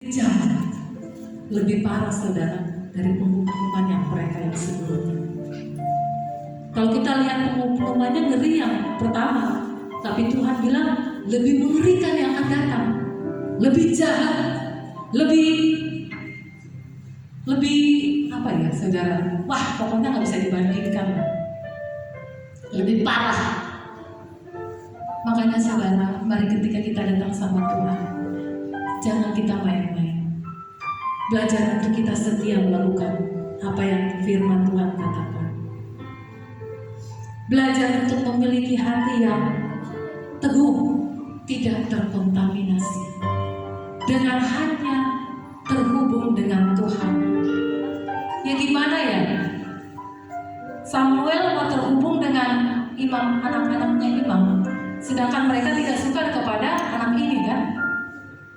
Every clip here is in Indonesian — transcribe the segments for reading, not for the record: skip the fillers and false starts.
Jangan. Lebih parah saudara dari penghukuman yang mereka yang sebelumnya. Kalau kita lihat penghukumannya ngeri yang pertama, tapi Tuhan bilang lebih mengerikan yang akan datang, lebih jahat, lebih apa ya saudara? Wah, pokoknya nggak bisa dibandingkan. Lebih parah. Makanya saudara, mari ketika kita datang sama Tuhan, jangan kita main-main. Belajar untuk kita setia melakukan apa yang firman Tuhan katakan. Belajar untuk memiliki hati yang teguh, tidak terkontaminasi, dengan hanya terhubung dengan Tuhan. Ya gimana ya? Samuel mau terhubung dengan imam, anak-anaknya imam, sedangkan mereka tidak suka kepada anak ini kan?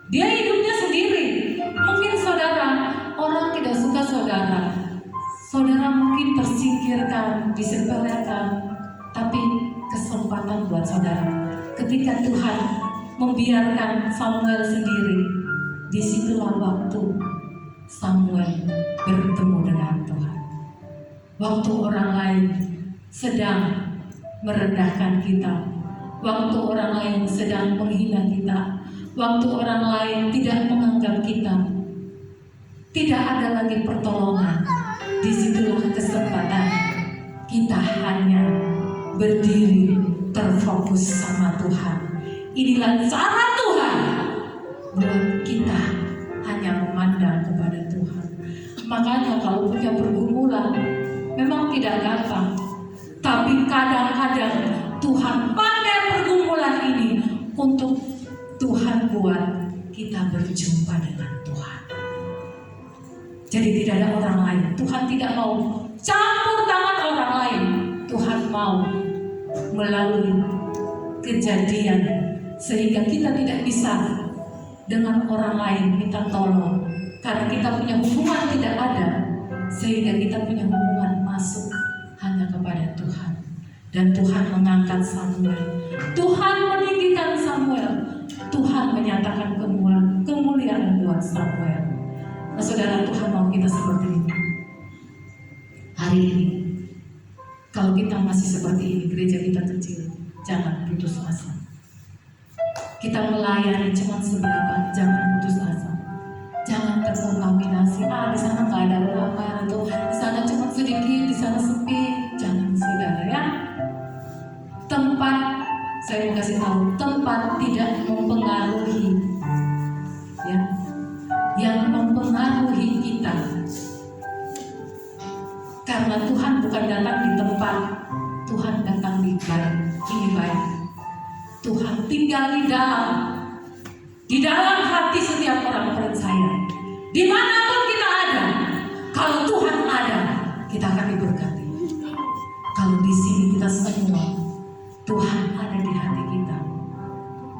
Dia hidupnya sendiri. Mungkin saudara, orang tidak suka saudara. Saudara mungkin tersingkirkan, disepelekan, tapi kesempatan buat saudara. Ketika Tuhan membiarkan Samuel sendiri, disitulah waktu Samuel bertemu dengan Tuhan. Waktu orang lain sedang merendahkan kita, waktu orang lain sedang menghina kita, waktu orang lain tidak menganggap kita, tidak ada lagi pertolongan. Disitulah kesempatan kita hanya berdiri terfokus sama Tuhan. Inilah cara Tuhan buat kita hanya memandang kepada Tuhan. Makanya kalau punya pergumulan memang tidak gampang, tapi kadang-kadang Tuhan pakai pergumulan ini untuk Tuhan buat kita berjumpa dengan Tuhan. Jadi tidak ada orang lain. Tuhan tidak mau campur tangan orang lain. Tuhan mau melalui kejadian sehingga kita tidak bisa dengan orang lain minta tolong, karena kita punya hubungan tidak ada, sehingga kita punya hubungan masuk hanya kepada Tuhan. Dan Tuhan mengangkat Samuel, Tuhan meninggikan Samuel, Tuhan menyatakan kemuliaan buat Samuel. Nah saudara, Tuhan mau kita seperti ini. Hari ini kalau kita masih seperti ini, gereja kita kecil, jangan putus asa. Kita melayani cuma seberapa, jangan putus asa. Jangan terkontaminasi, di sana nggak ada orang, atau di sana cuma sedikit, di sana sepi. Jangan saudara ya. Tempat, saya mau kasih tahu, tempat tidak mempengaruhi, ya. Yang mempengaruhi kita. Karena Tuhan bukan datang di tempat, Tuhan datang di baik. Ini baik. Tuhan tinggal di dalam hati setiap orang percaya. Dimanapun kita ada, kalau Tuhan ada, kita akan diberkati. Kalau di sini kita semua, Tuhan ada di hati kita,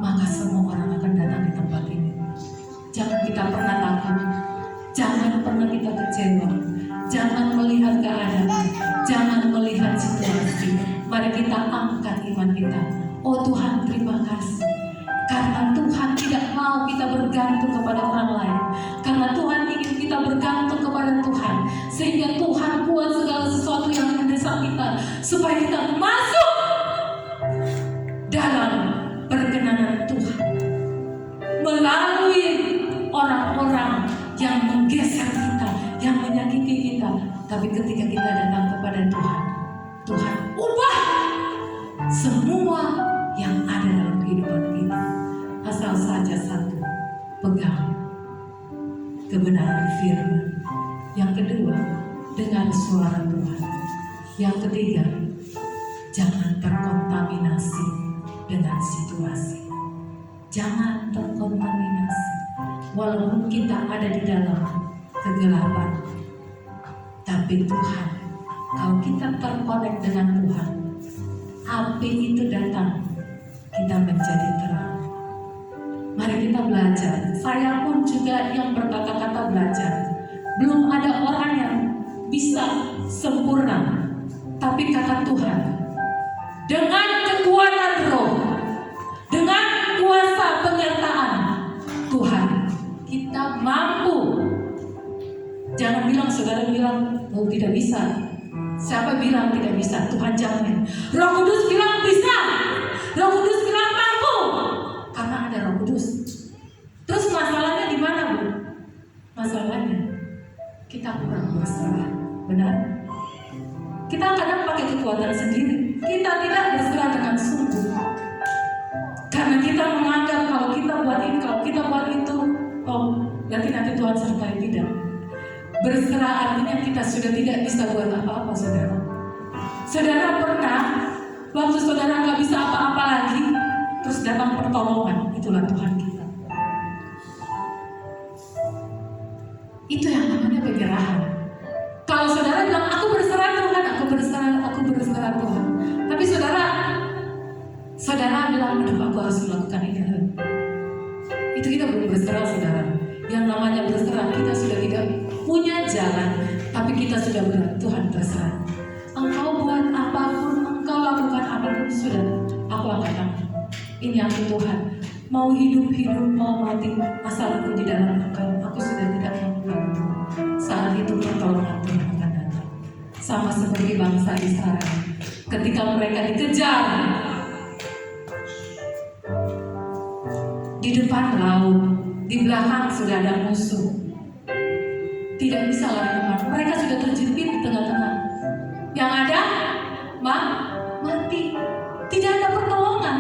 maka semua orang akan datang di tempat ini. Jangan kita pernah takut, jangan pernah kita kecewa, jangan melihat keadaan, jangan melihat situasi. Mari kita angkat iman kita. Oh Tuhan, terima kasih. Karena Tuhan tidak mau kita bergantung kepada orang lain. Karena Tuhan ingin kita bergantung kepada Tuhan. Sehingga Tuhan buat segala sesuatu yang mendesak kita, supaya kita masuk dalam perkenanan Tuhan. Melalui orang-orang yang menggeser kita, yang menyakiti kita. Tapi ketika kita datang kepada Tuhan, Tuhan ubah semua yang ada dalam kehidupan kita. Asal saja satu, pegang kebenaran firman. Yang kedua, dengar suara Tuhan. Yang ketiga, jangan terkontaminasi dengan situasi. Jangan terkontaminasi. Walaupun kita ada di dalam kegelapan, tapi Tuhan, kalau kita terkonek dengan Tuhan, api itu datang, kita menjadi terang. Mari kita belajar. Saya pun juga yang berkata-kata belajar. Belum ada orang yang bisa sempurna, tapi kata Tuhan, dengan kekuatan roh, dengan kuasa penyertaan Tuhan, kita mampu. Jangan bilang, saudara bilang, oh tidak bisa. Siapa bilang tidak bisa? Tuhan jamin. Roh Kudus bilang bisa. Roh Kudus bilang mampu. Karena ada Roh Kudus. Terus masalahnya di mana, Bu? Masalahnya kita kurang berserah. Benar? Kita kadang pakai kekuatan sendiri. Kita tidak berserah dengan sungguh. Karena kita menganggap kalau kita buat ini, kalau kita buat itu, oh berarti nanti Tuhan sertai. Tidak. Berserah artinya kita sudah tidak bisa buat apa-apa, saudara. Saudara pernah, waktu saudara nggak bisa apa-apa lagi, terus datang pertolongan, itulah Tuhan kita. Itu yang namanya penyerahan. Kalau saudara bilang, aku berserah Tuhan, aku berserah Tuhan. Tapi saudara bilang, aduh aku harus melakukan ini. Itu kita belum berserah, saudara. Yang namanya berserah, kita sudah tidak punya jalan, tapi kita sudah berat. Tuhan berserah. Engkau buat apapun, engkau lakukan apapun, sudah aku akan tanggung. Ini aku Tuhan. Mau hidup, mau mati, asal aku di dalam engkau. Aku sudah tidak mampu. Saat itu pertolongan Tuhan akan datang. Sama seperti bangsa Israel, ketika mereka dikejar di depan laut, di belakang sudah ada musuh. Tidak bisa lari kemana. Mereka sudah terjepit di tengah-tengah. Yang ada mati. Tidak ada pertolongan.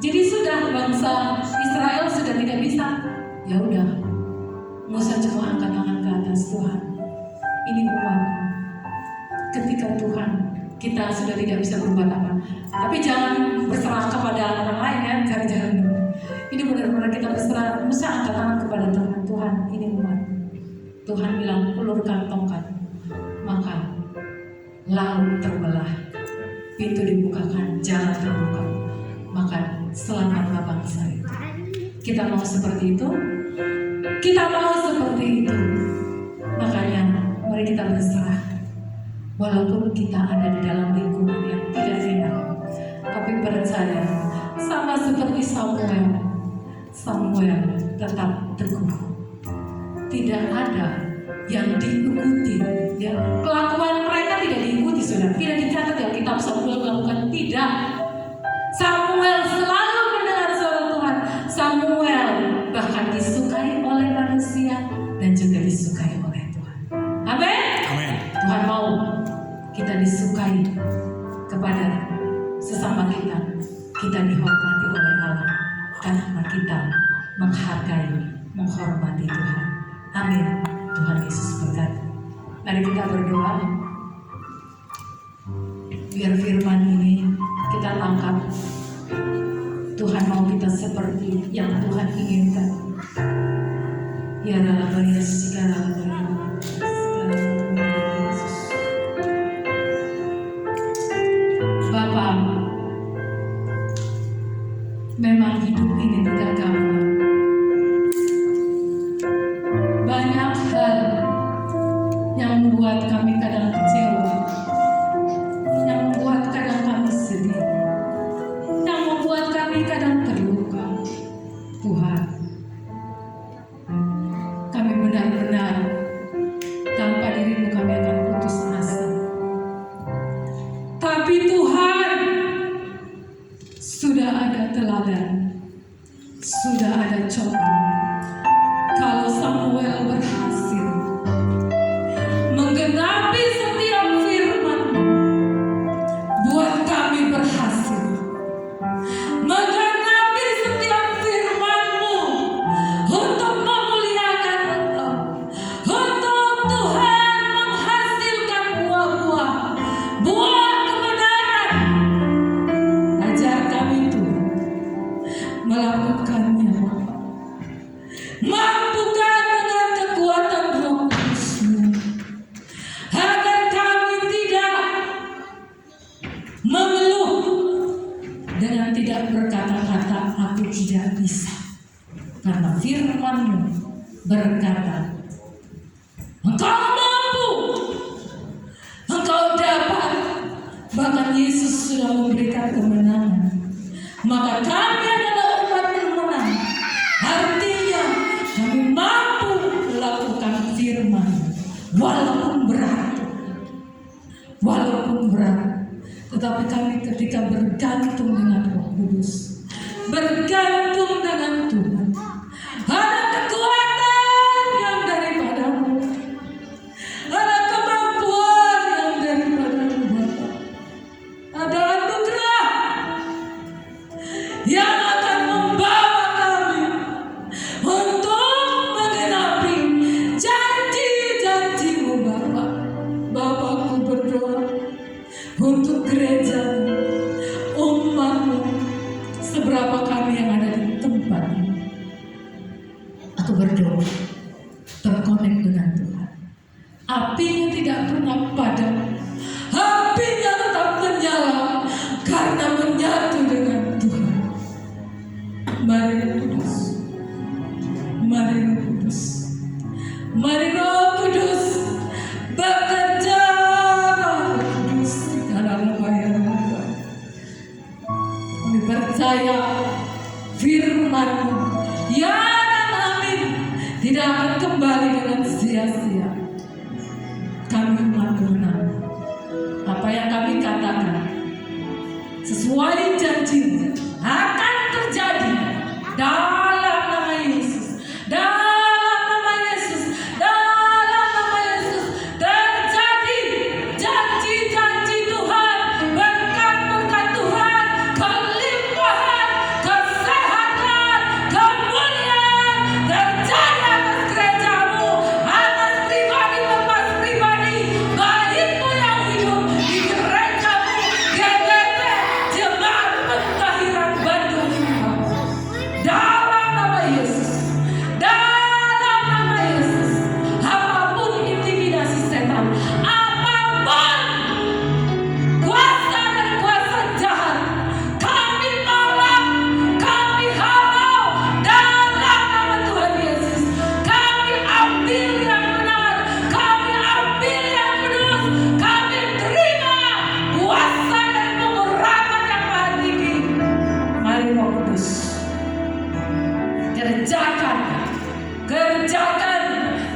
Jadi sudah bangsa Israel sudah tidak bisa. Ya udah, Musa cuma angkat tangan ke atas. Tuhan, ini umat. Ketika Tuhan, kita sudah tidak bisa berbuat apa. Tapi jangan berserah kepada orang lain ya, jangan. Ini benar-benar kita berserah. Musa angkat tangan kepada Tuhan. Tuhan, ini umat. Tuhan bilang, ulurkan tongkat. Maka laut terbelah, pintu dibukakan, jalan terbuka. Maka selamatlah bangsa itu. Kita mau seperti itu? Kita mau seperti itu. Makanya mari kita berserah. Walaupun kita ada di dalam lingkungan yang tidak enak, tapi percaya sama seperti Samuel tetap teguh. Tidak ada yang diikuti, ya. Kelakuan mereka tidak diikuti, saudara. Tidak dicatat dalam kitab Samuel melakukan, tidak. Samuel selalu mendengar suara Tuhan. Samuel bahkan disukai oleh manusia dan juga disukai oleh Tuhan. Amin. Tuhan mau kita disukai kepada sesama kita. Kita dihormati oleh Allah karena kita menghargai, menghormati Tuhan. Amin. Tuhan Yesus berkati. Mari kita berdoa. Biar firman ini kita tangkap. Tuhan mau kita seperti yang Tuhan inginkan. Ya dalam Yesus, segala Yesus. Bapa, memang hidup ini tidak gampang. Banyak hal yang membuat kami kadang kecewa, yang membuat kadang kami sedih, yang membuat kami kadang terluka. Tuhan, kami benar-benar tanpa dirimu kami akan putus asa. Tapi Tuhan, sudah ada teladan, sudah ada contoh. Kalau Samuel berhasil menggenapi setiap firman, buat kami berhasil menggenapi setiap firman-Mu untuk memuliakan Engkau, untuk Tuhan menghasilkan buah-buah, buah kebenaran. Ajar kami Tuhan melakukannya. Mampukan dengan kekuatan Roh Kudus-Mu, agar kami tidak mengeluh dengan tidak berkata-kata aku tidak bisa. Karena firman-Mu berkata, Engkau mampu, Engkau dapat. Bahkan Yesus sudah memberikan kemenangan. Maka kami adalah umat yang menang. Artinya kami mampu walaupun berat, tetapi kami ketika bergantung dengan Roh Kudus, bergantung dengan Tuhan, ada kekuatan yang daripadamu, ada kemampuan yang daripadamu Bapa, ada anugerah yang akan membawa kami untuk menggenapi janji-janji-Mu Bapa. Bapakku berdoa untuk gereja, umat-Mu, seberapa kami yang ada di tempat ini. Aku berdoa terkonek dengan Tuhan. Apinya tidak pernah padam, apinya tetap menyala karena menyatu dengan Tuhan. Mari Roh Kudus, mari Roh Kudus, mari Roh Kudus bekerja. Roh Kudus di dalam layanan Tuhan. Kami percaya firman-Mu, ya dan amin, tidak akan kembali dengan sia-sia. Kami umat Tuhan, apa yang kami katakan sesuai janji akan terjadi dalam nama Yesus, dalam nama Yesus, dalam nama Yesus. Terjadi janji-janji Tuhan, berkat-berkat Tuhan, kelimpahan, kesehatan, kemuliaan terjadi atas gereja-Mu, atas pribadi-lepas pribadi, baikmu yang hidup di gereja-Mu, GBP, Jemaat Pentahiran Bandung ini, Bapa. Dalam nama Yesus, dalam nama Yesus, apapun intimidasi setan, apapun kuasa dan kuasa jahat, kami tolak, kami halau dalam nama Tuhan Yesus. Kami ambil yang benar, kami ambil yang kudus, kami terima kuasa dan pengurangan yang maha tinggi. Mari Roh Kudus, kerjakan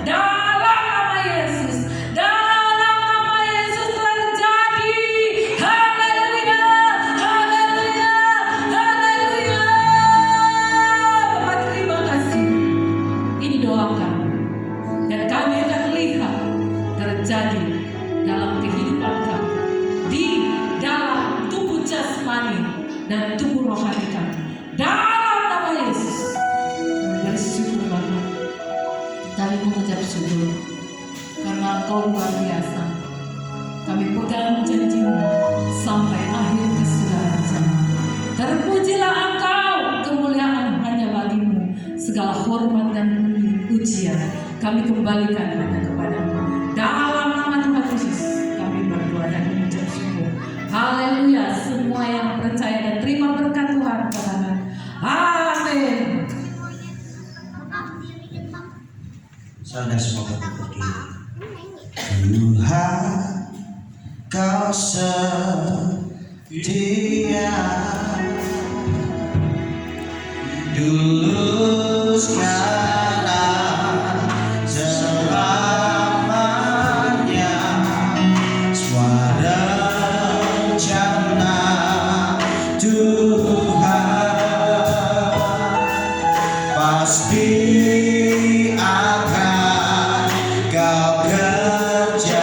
dalam nama Yesus, dalam nama Yesus terjadi. Haleluya, haleluya, haleluya. Bapak terima kasih. Ini doa kami, dan kami akan lihat terjadi dalam kehidupan kami, di dalam tubuh jasmani dan tubuh rohani kami. Dalam nama Yesus, kami bersyukur Bapa. Kami mengucap syukur karena Engkau luar biasa. Kami pegang janji-Mu sampai akhir kesudahan zaman. Terpujilah Engkau, kemuliaan hanya bagi-Mu. Segala hormat dan pujian kami kembalikan hanya kepada-Mu. Dalam nama Tuhan Yesus kami berdoa dan mengucap syukur. Haleluya. Semua yang percaya dan terima berkat Tuhan, katakan amin. Saudara semua berdiri. Tuhan, Kau setia, dulu sekarang selamanya. Semua rencana Tuhan pasti akan Kau kerjakan,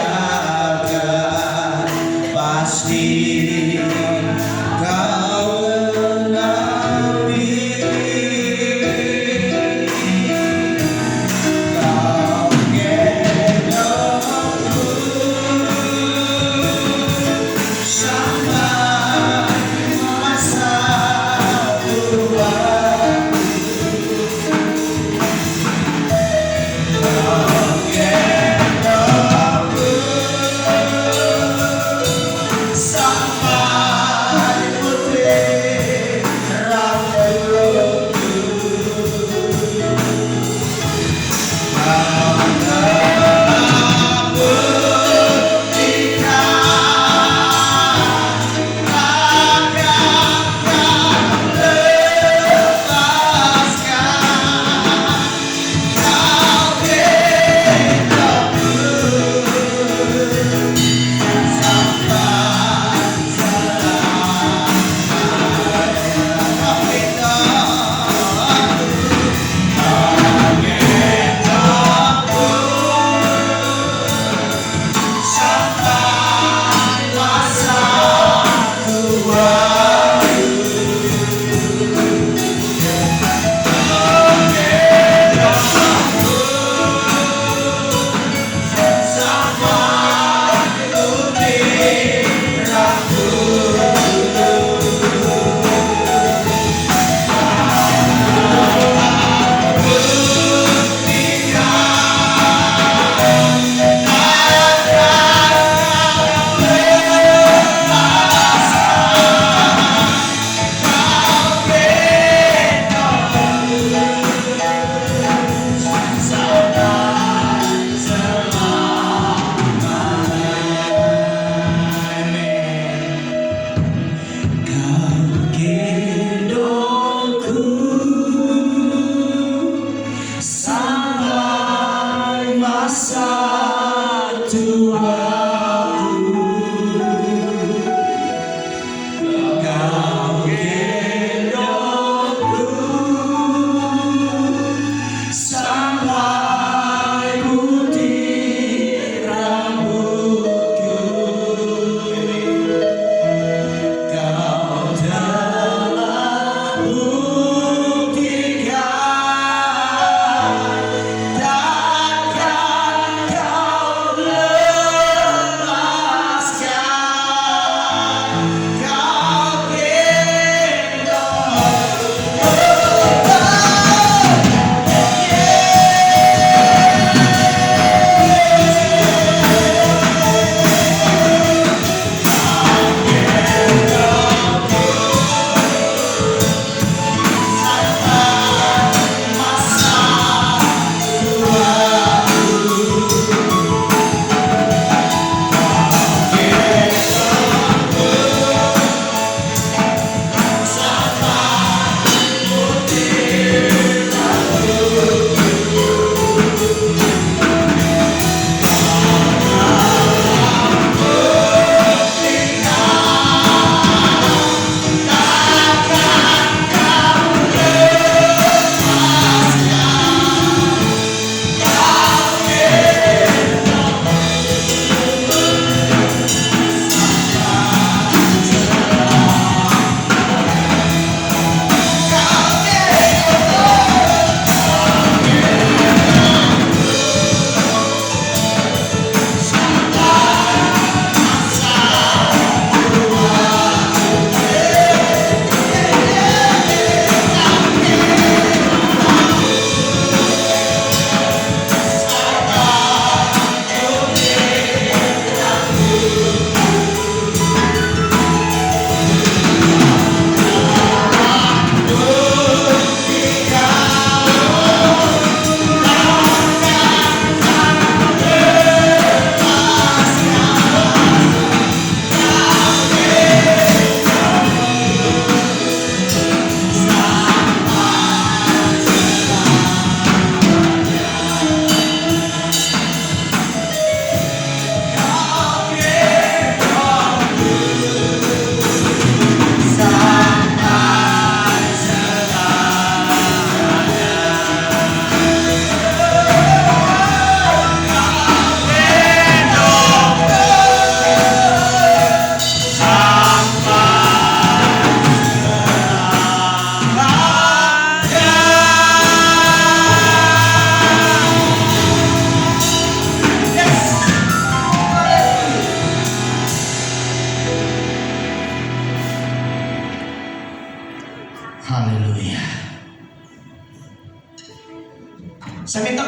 pasti Kau genapi.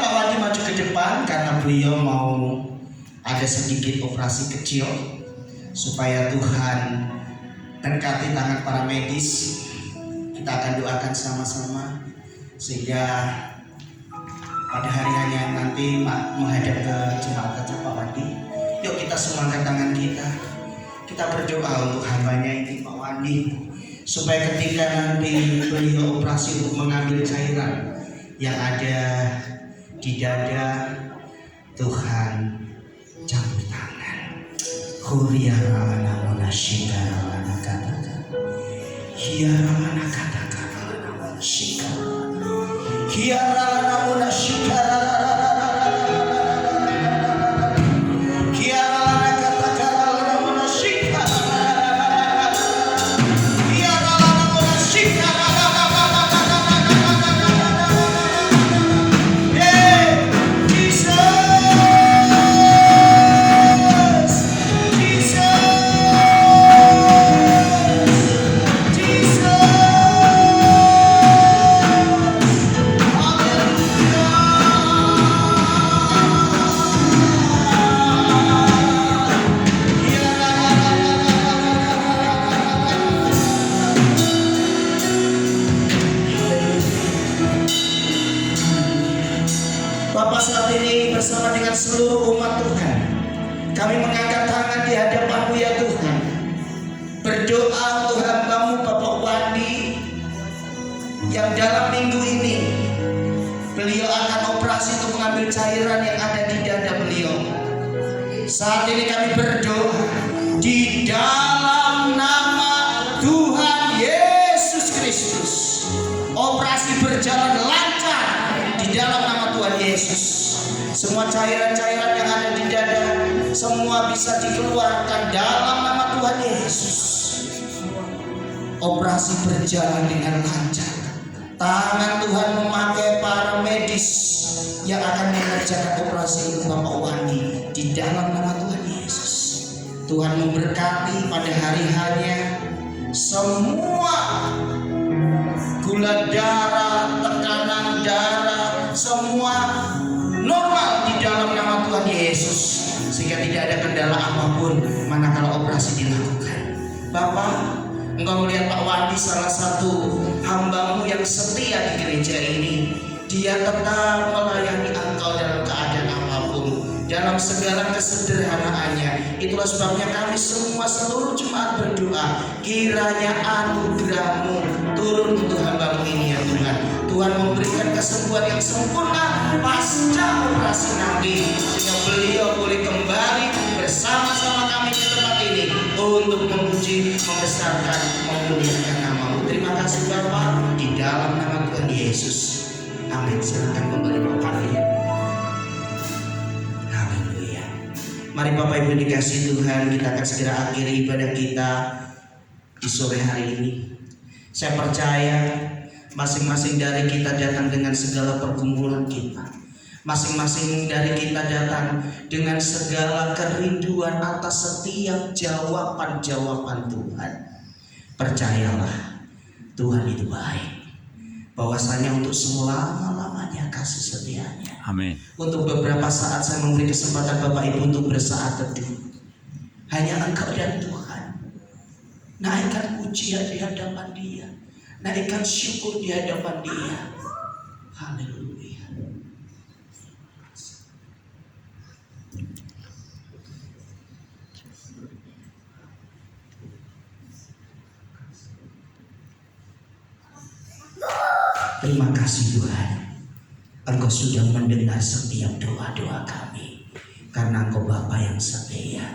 Pak Wandi maju ke depan karena beliau mau ada sedikit operasi kecil supaya Tuhan berkati tangan para medis. Kita akan doakan sama-sama sehingga pada hari-hari yang nanti menghadap ke jemaat aja Pak Wandi. Yuk kita semua angkat tangan kita. Kita berdoa untuk hambanya ini Pak Wandi, supaya ketika nanti beliau operasi untuk mengambil cairan yang ada di dada, Tuhan campur tangan. Huriyarana monashikara kata-kata. Hiyarana kata-kata monashikara. Hiyarana monashikara. Bapak saat ini bersama dengan seluruh umat Tuhan, kami mengangkat tangan di hadapan-Mu ya Tuhan, berdoa untuk hamba-Mu Bapak Wandi yang dalam minggu ini beliau akan operasi untuk mengambil cairan yang ada di dada beliau. Saat ini kami berdoa di dalam nama Tuhan Yesus Kristus, operasi berjalan lancar di dalam nama Tuhan Yesus. Semua cairan-cairan yang ada di dada semua bisa dikeluarkan dalam nama Tuhan Yesus. Operasi berjalan dengan lancar. Tangan Tuhan memakai para medis yang akan mengerjakan operasi untuk Bapak Wandi di dalam nama Tuhan Yesus. Tuhan memberkati pada hari-harinya semua gula darah, tekanan darah, semua normal di dalam nama Tuhan Yesus, sehingga tidak ada kendala apapun manakala operasi dilakukan. Bapak, Engkau melihat Pak Wandi salah satu hamba-Mu yang setia di gereja ini. Dia tetap melayani Engkau dalam keadaan apapun, dalam segala kesederhanaannya. Itulah sebabnya kami semua seluruh jemaat berdoa, kiranya anugerah-Mu turun untuk hamba-Mu ini ya Tuhan. Tuhan memberikan kesembuhan yang sempurna pasca operasi nanti, sehingga beliau boleh kembali bersama-sama kami di tempat ini untuk memuji, membesarkan, memuliakan nama-Mu. Terima kasih Bapak, di dalam nama Tuhan Yesus. Amin. Silakan kembali Bapak. Haleluya. Mari Bapak Ibu dikasih Tuhan, kita akan segera akhiri ibadah kita di sore hari ini. Saya percaya masing-masing dari kita datang dengan segala pergumulan kita. Masing-masing dari kita datang dengan segala kerinduan atas setiap jawaban-jawaban Tuhan. Percayalah, Tuhan itu baik. Bahwasanya untuk selama-lamanya kasih setianya. Amin. Untuk beberapa saat saya memberi kesempatan Bapak Ibu untuk bersaat teduh. Hanya Engkau dan Tuhan. Naikkan pujian di hadapan Dia. Naikkan syukur di hadapan Dia. Haleluya. Terima kasih Tuhan, Engkau sudah mendengar setiap doa-doa kami, karena Engkau Bapa yang setia.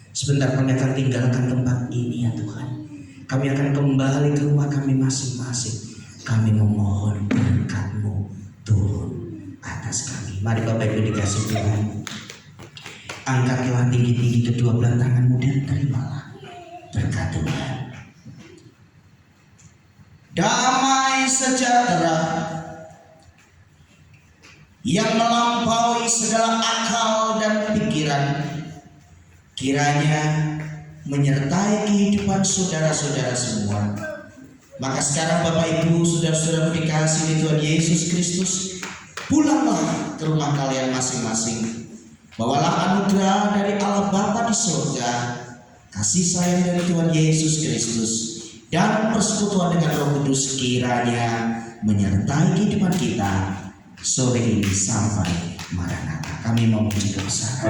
Sebentar kami akan tinggalkan tempat ini ya Tuhan. Kami akan kembali ke rumah kami masing-masing. Kami memohon berkat-Mu turun atas kami. Mari Bapak Ibu dikasih Tuhan, angkatlah tinggi-tinggi kedua belah tangan-Mu dan terimalah berkat Tuhan. Damai sejahtera yang melampaui segala akal dan pikiran kiranya menyertai kehidupan saudara-saudara semua. Maka sekarang Bapak Ibu, saudara-saudara dikasihi Tuhan Yesus Kristus, Pulanglah ke rumah kalian masing-masing. Bawalah anugerah dari Allah Bapa di surga, kasih sayang dari Tuhan Yesus Kristus, dan persekutuan dengan Roh Kudus kiranya menyertai kehidupan kita sore ini sampai Maranatha. Kami memuji dosa.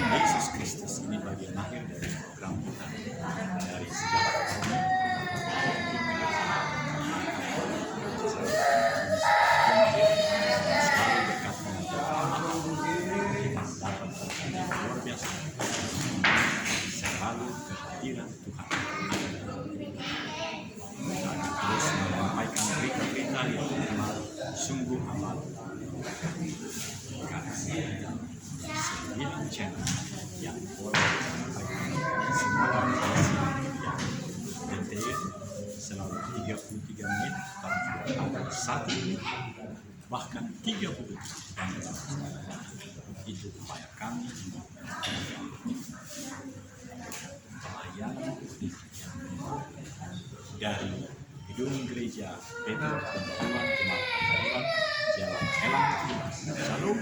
Yesus Kristus ini bagian akhir dari program kita dari sejarah selalu dekat dengan luar biasa, selalu kehadiran Tuhan dan terus menyampaikan berita-berita yang sungguh amat sembilan channel yang boleh menyampaikan semua yang detail selalu 33 menit dan juga ada 1 menit bahkan 30 menit itu upaya kami pelayanan dari gedung gereja Petrus Pembangunan Jemaat Jalan Elang Shalom.